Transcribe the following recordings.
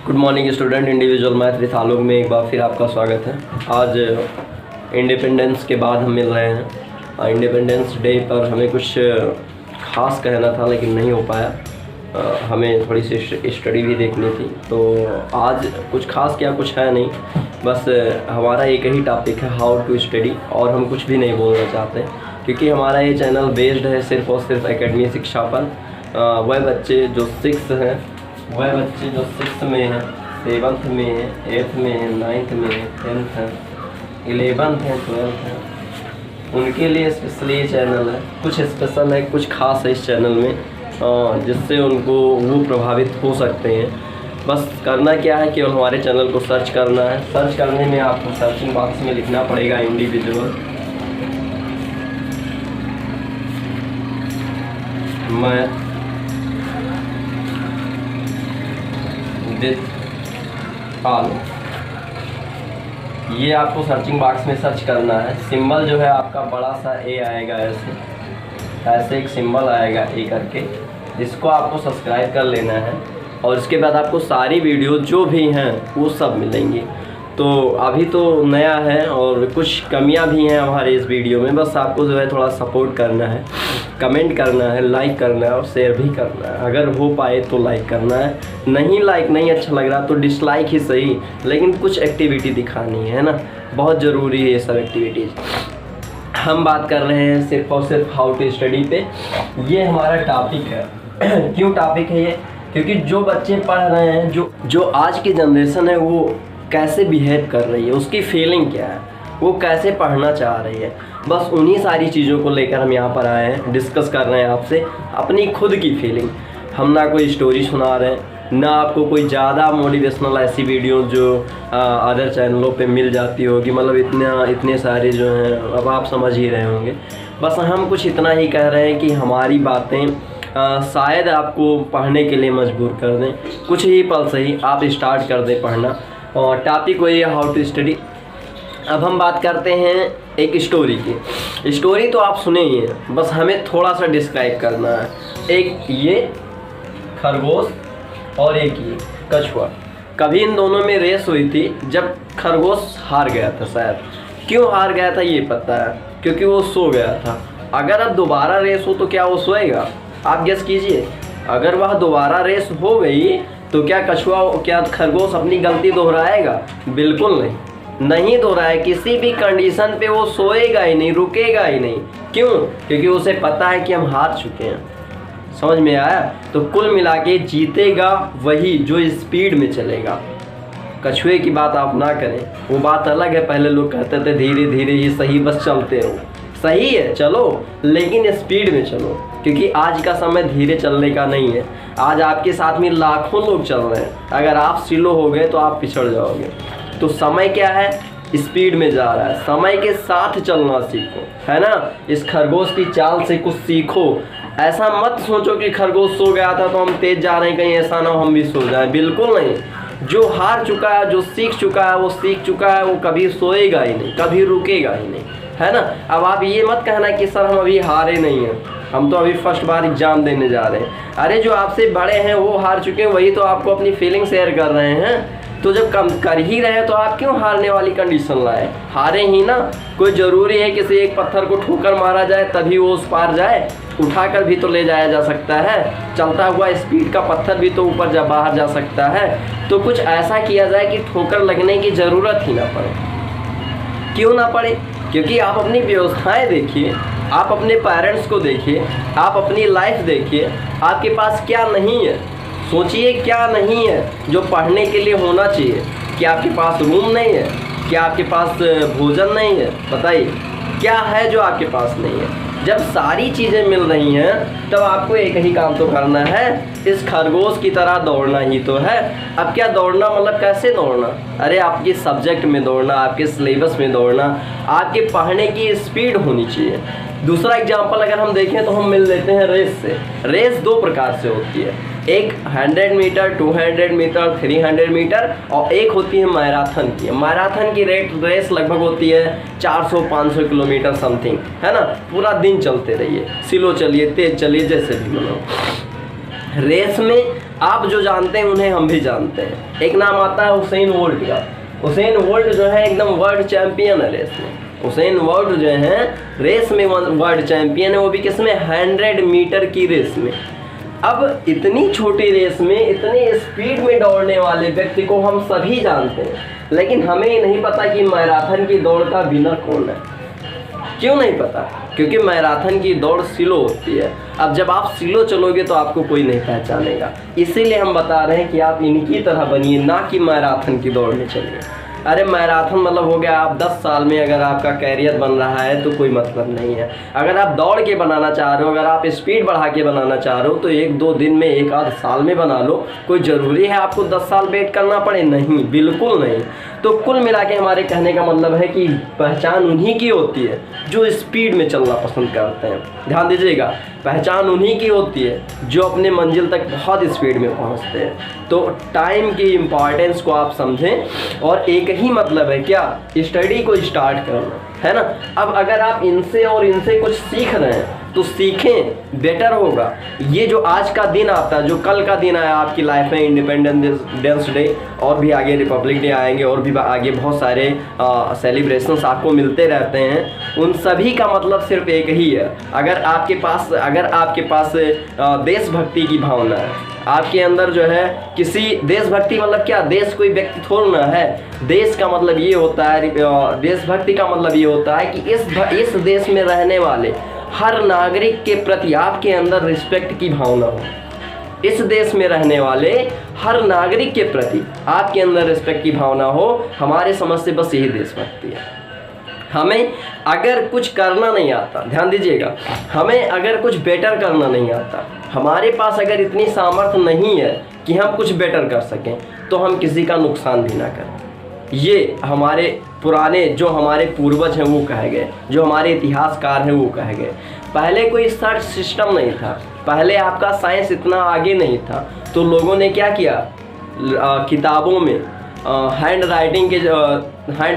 Good morning student, individual math with Alok में एक बार फिर आपका स्वागत है। आज इंडिपेंडेंस के बाद हम मिल रहे हैं। इंडिपेंडेंस डे पर हमें कुछ ख़ास कहना था लेकिन नहीं हो पाया। हमें थोड़ी सी स्टडी भी देखनी थी, तो आज कुछ ख़ास क्या कुछ है नहीं, बस हमारा एक ही टॉपिक है हाउ टू स्टडी, और हम कुछ भी नहीं बोलना चाहते क्योंकि हमारा ये चैनल बेस्ड है सिर्फ़ और सिर्फ एकेडमी शिक्षा पर। वह बच्चे जो सिक्स में हैं, 7th में हैं, 8th में हैं, 9th में हैं, 10th हैं, 11th हैं, 12th हैं, उनके लिए स्पेशली ये चैनल है। कुछ स्पेशल है, कुछ खास है इस चैनल में जिससे उनको वो प्रभावित हो सकते हैं। बस करना क्या है, केवल हमारे चैनल को सर्च करना है। सर्च करने में आपको सर्चिंग बॉक्स में लिखना पड़ेगा इंडिविजुअल मैथ विथ आलोक, ये आपको सर्चिंग बॉक्स में सर्च करना है। सिंबल जो है आपका बड़ा सा ए आएगा, ऐसे एक सिंबल आएगा ए करके, इसको आपको सब्सक्राइब कर लेना है और इसके बाद आपको सारी वीडियो जो भी हैं वो सब मिलेंगी। तो अभी तो नया है और कुछ कमियां भी हैं हमारे इस वीडियो में, बस आपको जो है थोड़ा सपोर्ट करना है, कमेंट करना है, लाइक करना है और शेयर भी करना है। अगर हो पाए तो लाइक करना है, नहीं अच्छा लग रहा तो डिसलाइक ही सही, लेकिन कुछ एक्टिविटी दिखानी है ना, बहुत ज़रूरी है ये सब एक्टिविटीज़। हम बात कर रहे हैं सिर्फ और सिर्फ हाउ टू स्टडी पे। ये हमारा टॉपिक है। क्यों टॉपिक है ये? क्योंकि जो बच्चे पढ़ रहे हैं, जो आज की जनरेशन है, वो कैसे बिहेव कर रही है, उसकी फीलिंग क्या है, वो कैसे पढ़ना चाह रही है, बस उन्हीं सारी चीज़ों को लेकर हम यहाँ पर आए हैं। डिस्कस कर रहे हैं आपसे अपनी खुद की फीलिंग। हम ना कोई स्टोरी सुना रहे हैं, ना आपको कोई ज़्यादा मोटिवेशनल ऐसी वीडियो जो अदर चैनलों पे मिल जाती होगी, मतलब इतने सारे जो हैं, अब आप समझ ही रहे होंगे। बस हम कुछ इतना ही कह रहे हैं कि हमारी बातें शायद आपको पढ़ने के लिए मजबूर कर दें। कुछ ही पल सही आप स्टार्ट कर दें पढ़ना। और टॉपिक वही है हाउ टू स्टडी। अब हम बात करते हैं एक स्टोरी की। स्टोरी तो आप सुने ही हैं, बस हमें थोड़ा सा डिस्क्राइब करना है। एक ये खरगोश और एक ये कछुआ। कभी इन दोनों में रेस हुई थी जब खरगोश हार गया था। शायद क्यों हार गया था ये पता है, क्योंकि वो सो गया था। अगर अब दोबारा रेस हो तो क्या वो सोएगा? आप गेस कीजिए। अगर वह दोबारा रेस हो गई तो क्या खरगोश अपनी गलती दोहराएगा? बिल्कुल नहीं दोहराए। किसी भी कंडीशन पे वो सोएगा ही नहीं, रुकेगा ही नहीं। क्यों? क्योंकि उसे पता है कि हम हार चुके हैं। समझ में आया? तो कुल मिला के जीतेगा वही जो स्पीड में चलेगा। कछुए की बात आप ना करें, वो बात अलग है। पहले लोग कहते थे धीरे धीरे ही सही, बस चलते रहो। सही है, चलो, लेकिन स्पीड में चलो, क्योंकि आज का समय धीरे चलने का नहीं है। आज आपके साथ में लाखों लोग चल रहे हैं, अगर आप स्लो हो गए तो आप पिछड़ जाओगे। तो समय क्या है? स्पीड में जा रहा है। समय के साथ चलना सीखो, है ना। इस खरगोश की चाल से कुछ सीखो। ऐसा मत सोचो कि खरगोश सो गया था तो हम तेज जा रहे हैं, कहीं ऐसा ना हो हम भी सो जाएं। बिल्कुल नहीं। जो हार चुका है, जो सीख चुका है, वो सीख चुका है, वो कभी सोएगा ही नहीं, कभी रुकेगा ही नहीं, है ना। अब आप ये मत कहना कि सर हम अभी हारे नहीं हैं, हम तो अभी फर्स्ट बार एग्जाम देने जा रहे हैं। अरे जो आपसे बड़े हैं वो हार चुके हैं, वही तो आपको अपनी फीलिंग शेयर कर रहे हैं। तो जब कम कर ही रहे हैं तो आप क्यों हारने वाली कंडीशन लाए? हारे ही ना। कोई ज़रूरी है किसी एक पत्थर को ठोकर मारा जाए तभी वो उस पार जाए? उठाकर भी तो ले जाया जा सकता है। चलता हुआ स्पीड का पत्थर भी तो ऊपर बाहर जा सकता है। तो कुछ ऐसा किया जाए कि ठोकर लगने की ज़रूरत ही ना पड़े। क्यों ना पड़े? क्योंकि आप अपनी व्यवस्थाएं देखिए, आप अपने पेरेंट्स को देखिए, आप अपनी लाइफ देखिए, आपके पास क्या नहीं है। सोचिए क्या नहीं है जो पढ़ने के लिए होना चाहिए। क्या आपके पास रूम नहीं है? क्या आपके पास भोजन नहीं है? बताइए क्या है जो आपके पास नहीं है? जब सारी चीज़ें मिल रही हैं तब आपको एक ही काम तो करना है, इस खरगोश की तरह दौड़ना ही तो है। अब क्या दौड़ना मतलब कैसे दौड़ना? अरे आपके सब्जेक्ट में दौड़ना, आपके सिलेबस में दौड़ना, आपके पढ़ने की स्पीड होनी चाहिए। दूसरा एग्जाम्पल अगर हम देखें तो हम मिल लेते हैं रेस से। रेस दो प्रकार से होती है, एक 100 मीटर, 200 मीटर, 300 मीटर, और एक होती है मैराथन की। मैराथन की रेस लगभग होती है 400-500 किलोमीटर समथिंग, है ना। पूरा दिन चलते रहिए, स्लो चलिए, तेज चलिए, जैसे भी मतलब। रेस में आप जो जानते हैं उन्हें हम भी जानते हैं। एक नाम आता है हुसैन बोल्ट का। हुसैन बोल्ट जो है एकदम वर्ल्ड चैंपियन है रेस में। हुसैन बोल्ट जो है रेस में वर्ल्ड चैंपियन है, वो भी किसमें, 100 मीटर की रेस में। अब इतनी छोटी रेस में इतने स्पीड में दौड़ने वाले व्यक्ति को हम सभी जानते हैं, लेकिन हमें नहीं पता कि मैराथन की दौड़ का विनर कौन है। क्यों नहीं पता? क्योंकि मैराथन की दौड़ स्लो होती है। अब जब आप स्लो चलोगे तो आपको कोई नहीं पहचानेगा। इसीलिए हम बता रहे हैं कि आप इनकी तरह बनिए, ना कि मैराथन की दौड़ में चलिए। अरे मैराथन मतलब हो गया आप 10 साल में अगर आपका कैरियर बन रहा है तो कोई मतलब नहीं है। अगर आप दौड़ के बनाना चाह रहे हो, अगर आप स्पीड बढ़ा के बनाना चाह रहे हो तो 1-2 दिन में, 1 आध साल में बना लो। कोई ज़रूरी है आपको 10 साल वेट करना पड़े? नहीं, बिल्कुल नहीं। तो कुल मिला के हमारे कहने का मतलब है कि पहचान उन्हीं की होती है जो स्पीड में चलना पसंद करते हैं। ध्यान दीजिएगा, पहचान उन्हीं की होती है जो अपने मंजिल तक बहुत स्पीड में पहुंचते हैं। तो टाइम की इम्पॉर्टेंस को आप समझें, और एक ही मतलब है क्या, स्टडी को स्टार्ट करना, है ना। अब अगर आप इनसे और इनसे कुछ सीख रहे हैं तो सीखें, बेटर होगा। ये जो आज का दिन आता है, जो कल का दिन आया आपकी लाइफ में, इंडिपेंडेंस डे, और भी आगे रिपब्लिक डे आएंगे, और भी आगे बहुत सारे सेलिब्रेशंस आपको मिलते रहते हैं। उन सभी का मतलब सिर्फ एक ही है, अगर आपके पास देशभक्ति की भावना है, आपके अंदर जो है किसी देशभक्ति, मतलब क्या, देश कोई व्यक्ति थोड़ा ना है। देश का मतलब ये होता है, देशभक्ति का मतलब ये होता है कि इस देश में रहने वाले हर नागरिक के प्रति आपके अंदर रिस्पेक्ट की भावना हो। इस देश में रहने वाले हर नागरिक के प्रति आपके अंदर रिस्पेक्ट की भावना हो। हमारे समझ से बस यही देशभक्ति है। हमें अगर कुछ करना नहीं आता, ध्यान दीजिएगा, हमें अगर कुछ बेटर करना नहीं आता, हमारे पास अगर इतनी सामर्थ्य नहीं है कि हम कुछ बेटर कर सकें, तो हम किसी का नुकसान भी ना करें। ये हमारे पुराने जो हमारे पूर्वज हैं वो कहे गए, जो हमारे इतिहासकार हैं वो कहे गए। पहले कोई सर्च सिस्टम नहीं था, पहले आपका साइंस इतना आगे नहीं था, तो लोगों ने क्या किया, किताबों में हैंड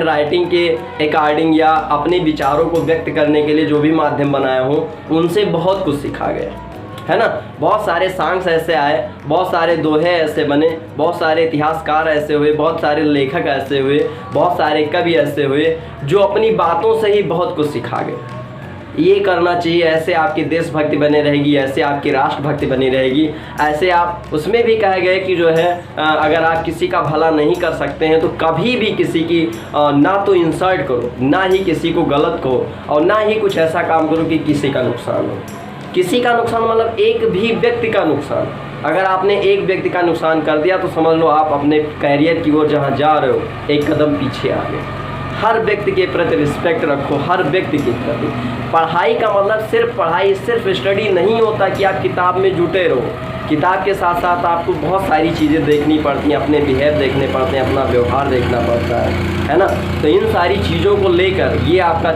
राइटिंग के अकॉर्डिंग या अपने विचारों को व्यक्त करने के लिए जो भी माध्यम बनाया हो, उनसे बहुत कुछ सीखा गया, है ना। बहुत सारे सॉन्ग्स ऐसे आए, बहुत सारे दोहे ऐसे बने, बहुत सारे इतिहासकार ऐसे हुए, बहुत सारे लेखक ऐसे हुए, बहुत सारे कवि ऐसे हुए जो अपनी बातों से ही बहुत कुछ सिखा गए। ये करना चाहिए, ऐसे आपकी देशभक्ति बनी रहेगी, ऐसे आपकी राष्ट्रभक्ति बनी रहेगी। ऐसे आप, उसमें भी कहा गया कि जो है अगर आप किसी का भला नहीं कर सकते हैं तो कभी भी किसी की ना तो इंसल्ट करो, ना ही किसी को गलत कहो, और ना ही कुछ ऐसा काम करो कि किसी का नुकसान हो। किसी का नुकसान मतलब एक भी व्यक्ति का नुकसान। अगर आपने एक व्यक्ति का नुकसान कर दिया तो समझ लो आप अपने कैरियर की ओर जहाँ जा रहे हो एक कदम पीछे आ गए। हर व्यक्ति के प्रति रिस्पेक्ट रखो, हर व्यक्ति के प्रति। पढ़ाई का मतलब सिर्फ पढ़ाई, सिर्फ स्टडी नहीं होता कि आप किताब में जुटे रहो। किताब के साथ साथ आपको बहुत सारी चीज़ें देखनी पड़ती हैं, अपने बिहेव देखने पड़ते हैं, अपना व्यवहार देखना पड़ता है ना। तो इन सारी चीज़ों को लेकर ये आपका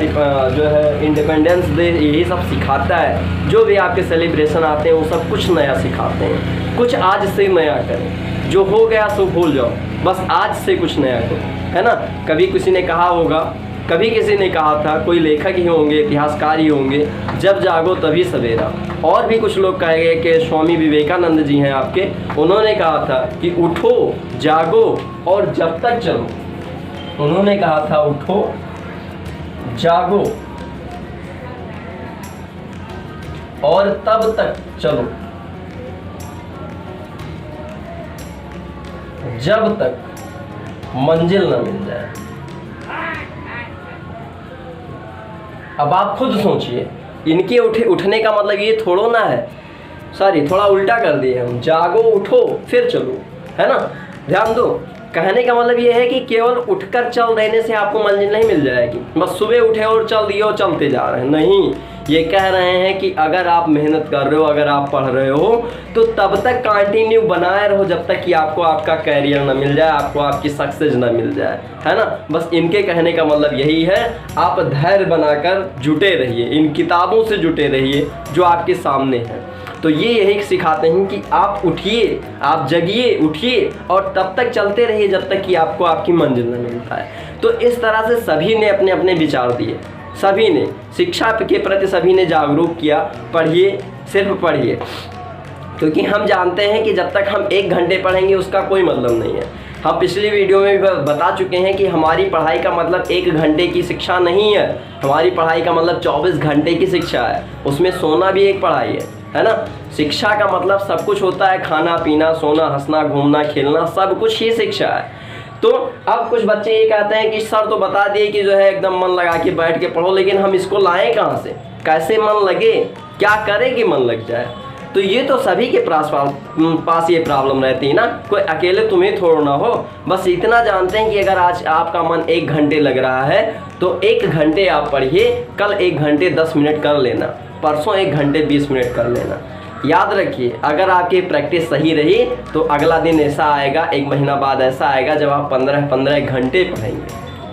जो है इंडिपेंडेंस डे यही सब सिखाता है। जो भी आपके सेलिब्रेशन आते हैं वो सब कुछ नया सिखाते हैं। कुछ आज से नया करें, जो हो गया सो भूल जाओ, बस आज से कुछ नया करो, है ना। कभी किसी ने कहा होगा, कभी किसी ने कहा था, कोई लेखक ही होंगे, इतिहासकार ही होंगे, जब जागो तभी सवेरा। और भी कुछ लोग कहेंगे कि स्वामी विवेकानंद जी हैं आपके, उन्होंने कहा था कि उठो जागो और जब तक चलो। उन्होंने कहा था उठो जागो और तब तक चलो जब तक मंजिल न मिल जाए। अब आप खुद सोचिए, इनके उठने का मतलब ये थोड़ा ना है, सॉरी थोड़ा उल्टा कर दिए हम, जागो उठो फिर चलो, है ना। ध्यान दो, कहने का मतलब ये है कि केवल उठकर चल देने से आपको मंजिल नहीं मिल जाएगी, बस सुबह उठे और चल दिए और चलते जा रहे हैं, नहीं। ये कह रहे हैं कि अगर आप मेहनत कर रहे हो, अगर आप पढ़ रहे हो तो तब तक कंटिन्यू बनाए रहो जब तक कि आपको आपका कैरियर ना मिल जाए, आपको आपकी सक्सेस ना मिल जाए, है ना। बस इनके कहने का मतलब यही है, आप धैर्य बनाकर जुटे रहिए, इन किताबों से जुटे रहिए जो आपके सामने हैं। तो ये यही सिखाते हैं कि आप उठिए, आप जगिए, उठिए और तब तक चलते रहिए जब तक कि आपको आपकी मंजिल न मिलता है। तो इस तरह से सभी ने अपने अपने विचार दिए, सभी ने शिक्षा के प्रति सभी ने जागरूक किया। पढ़िए, सिर्फ पढ़िए। क्योंकि हम जानते हैं कि जब तक हम 1 घंटे पढ़ेंगे उसका कोई मतलब नहीं है। हम पिछली वीडियो में भी बता चुके हैं कि हमारी पढ़ाई का मतलब 1 घंटे की शिक्षा नहीं है, हमारी पढ़ाई का मतलब 24 घंटे की शिक्षा है। उसमें सोना भी एक पढ़ाई है ना। शिक्षा का मतलब सब कुछ होता है, खाना पीना, सोना, हंसना, घूमना, खेलना, सब कुछ ही शिक्षा है। तो अब कुछ बच्चे ये कहते हैं कि सर तो बता दिए कि जो है एकदम मन लगा के बैठ के पढ़ो, लेकिन हम इसको लाएं कहाँ से, कैसे मन लगे, क्या करें कि मन लग जाए। तो ये तो सभी के पास ये प्रॉब्लम रहती है ना, कोई अकेले तुम्हें थोड़ा ना हो। बस इतना जानते हैं कि अगर आज आपका मन 1 घंटे लग रहा है तो 1 घंटे आप पढ़िए, कल 1 घंटे 10 मिनट कर लेना, परसों 1 घंटे 20 मिनट कर लेना। याद रखिए, अगर आपकी प्रैक्टिस सही रही तो अगला दिन ऐसा आएगा, 1 महीना बाद ऐसा आएगा जब आप 15-15 घंटे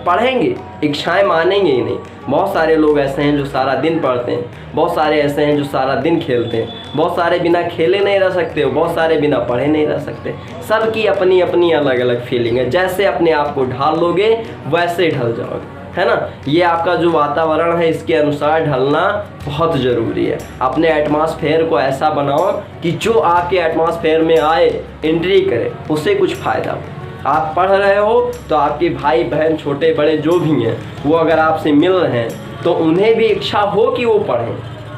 पढ़ेंगे, इच्छाएं मानेंगे ही नहीं। बहुत सारे लोग ऐसे हैं जो सारा दिन पढ़ते हैं, बहुत सारे ऐसे हैं जो सारा दिन खेलते हैं, बहुत सारे बिना खेले नहीं रह सकते, बहुत सारे बिना पढ़े नहीं रह सकते। सबकी अपनी अपनी अलग अलग फीलिंग है। जैसे अपने आप को ढाल लोगे वैसे ढल जाओगे, है ना। ये आपका जो वातावरण है इसके अनुसार ढलना बहुत ज़रूरी है। अपने एटमॉस्फेयर को ऐसा बनाओ कि जो आपके एटमॉस्फेयर में आए, एंट्री करे, उससे कुछ फ़ायदा हो। आप पढ़ रहे हो तो आपके भाई बहन, छोटे बड़े जो भी हैं, वो अगर आपसे मिल रहे हैं तो उन्हें भी इच्छा हो कि वो पढ़ें,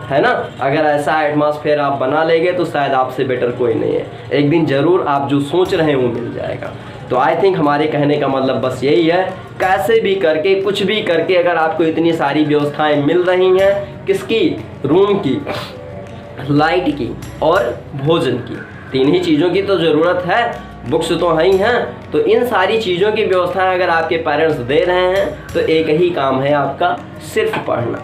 है ना। अगर ऐसा एटमॉस्फेयर आप बना लेंगे तो शायद आपसे बेटर कोई नहीं है। एक दिन ज़रूर आप जो सोच रहे हैं वो मिल जाएगा। तो आई थिंक हमारे कहने का मतलब बस यही है, कैसे भी करके, कुछ भी करके, अगर आपको इतनी सारी व्यवस्थाएं मिल रही हैं, किसकी, रूम की, लाइट की और भोजन की, 3 ही चीज़ों की तो ज़रूरत है। बुक्स तो हैं ही हैं, तो इन सारी चीज़ों की व्यवस्थाएं अगर आपके पेरेंट्स दे रहे हैं तो एक ही काम है आपका, सिर्फ पढ़ना।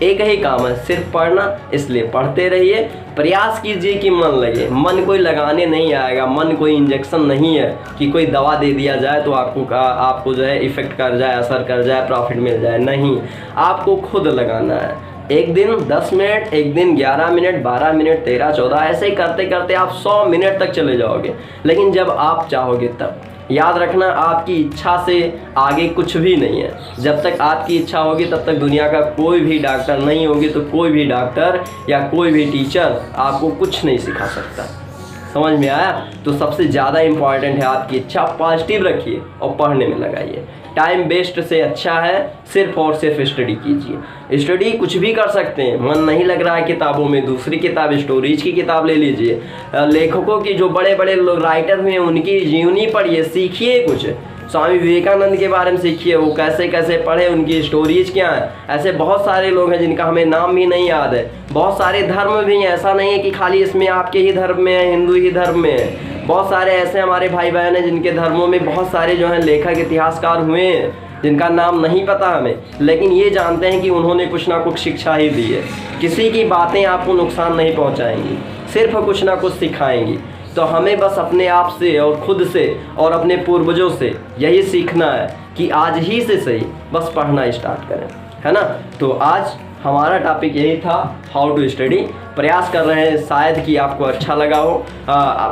एक ही काम है, सिर्फ पढ़ना। इसलिए पढ़ते रहिए, प्रयास कीजिए कि मन लगे। मन कोई लगाने नहीं आएगा, मन कोई इंजेक्शन नहीं है कि कोई दवा दे दिया जाए तो आपको जो है इफ़ेक्ट कर जाए, असर कर जाए, प्रॉफिट मिल जाए। नहीं, आपको खुद लगाना है। एक दिन 10 मिनट, एक दिन 11 मिनट, 12 मिनट, 13, 14, ऐसे ही करते करते आप 100 मिनट तक चले जाओगे। लेकिन जब आप चाहोगे तब। याद रखना, आपकी इच्छा से आगे कुछ भी नहीं है। जब तक आपकी इच्छा होगी तब तक दुनिया का कोई भी डॉक्टर नहीं होगी तो कोई भी डॉक्टर या कोई भी टीचर आपको कुछ नहीं सिखा सकता। समझ में आया। तो सबसे ज़्यादा इम्पॉर्टेंट है आपकी इच्छा। पॉजिटिव रखिए और पढ़ने में लगाइए। टाइम वेस्ट से अच्छा है सिर्फ और सिर्फ स्टडी कीजिए। स्टडी कुछ भी कर सकते हैं। मन नहीं लग रहा है किताबों में, दूसरी किताब, स्टोरीज की किताब ले लीजिए। लेखकों की जो बड़े बड़े लोग राइटर हुए हैं उनकी जीवनी पढ़िए, सीखिए कुछ। स्वामी विवेकानंद के बारे में सीखिए, वो कैसे कैसे पढ़े, उनकी स्टोरीज क्या हैं। ऐसे बहुत सारे लोग हैं जिनका हमें नाम भी नहीं याद है। बहुत सारे धर्म भी हैं, ऐसा नहीं है कि खाली इसमें आपके ही धर्म में है, हिंदू ही धर्म में है। बहुत सारे ऐसे हमारे भाई बहन हैं जिनके धर्मों में बहुत सारे जो हैं लेखक, इतिहासकार हुए हैं जिनका नाम नहीं पता हमें, लेकिन ये जानते हैं कि उन्होंने कुछ ना कुछ शिक्षा ही दी है। किसी की बातें आपको नुकसान नहीं पहुँचाएंगी, सिर्फ कुछ ना कुछ सिखाएंगी। तो हमें बस अपने आप से और खुद से और अपने पूर्वजों से यही सीखना है कि आज ही से सही बस पढ़ना स्टार्ट करें, है ना। तो आज हमारा टॉपिक यही था, हाउ टू स्टडी। प्रयास कर रहे हैं, शायद कि आपको अच्छा लगा हो,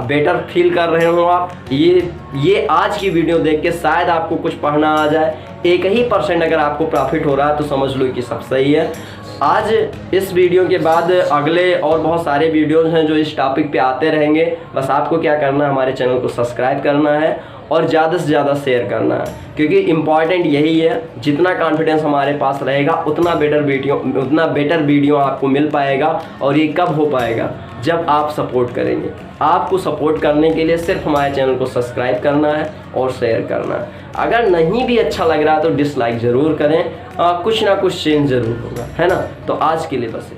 बेटर फील कर रहे हो आप। ये आज की वीडियो देख के शायद आपको कुछ पढ़ना आ जाए। 1% अगर आपको प्रॉफिट हो रहा है तो समझ लो कि सब सही है। आज इस वीडियो के बाद अगले और बहुत सारे वीडियोज़ हैं जो इस टॉपिक पे आते रहेंगे। बस आपको क्या करना है, हमारे चैनल को सब्सक्राइब करना है और ज़्यादा से ज़्यादा शेयर करना है, क्योंकि इम्पॉर्टेंट यही है। जितना कॉन्फिडेंस हमारे पास रहेगा उतना बेटर वीडियो आपको मिल पाएगा। और ये कब हो पाएगा, जब आप सपोर्ट करेंगे। आपको सपोर्ट करने के लिए सिर्फ हमारे चैनल को सब्सक्राइब करना है और शेयर करना है। अगर नहीं भी अच्छा लग रहा है तो डिसलाइक ज़रूर करें, कुछ ना कुछ चेंज ज़रूर होगा, है ना। तो आज के लिए बस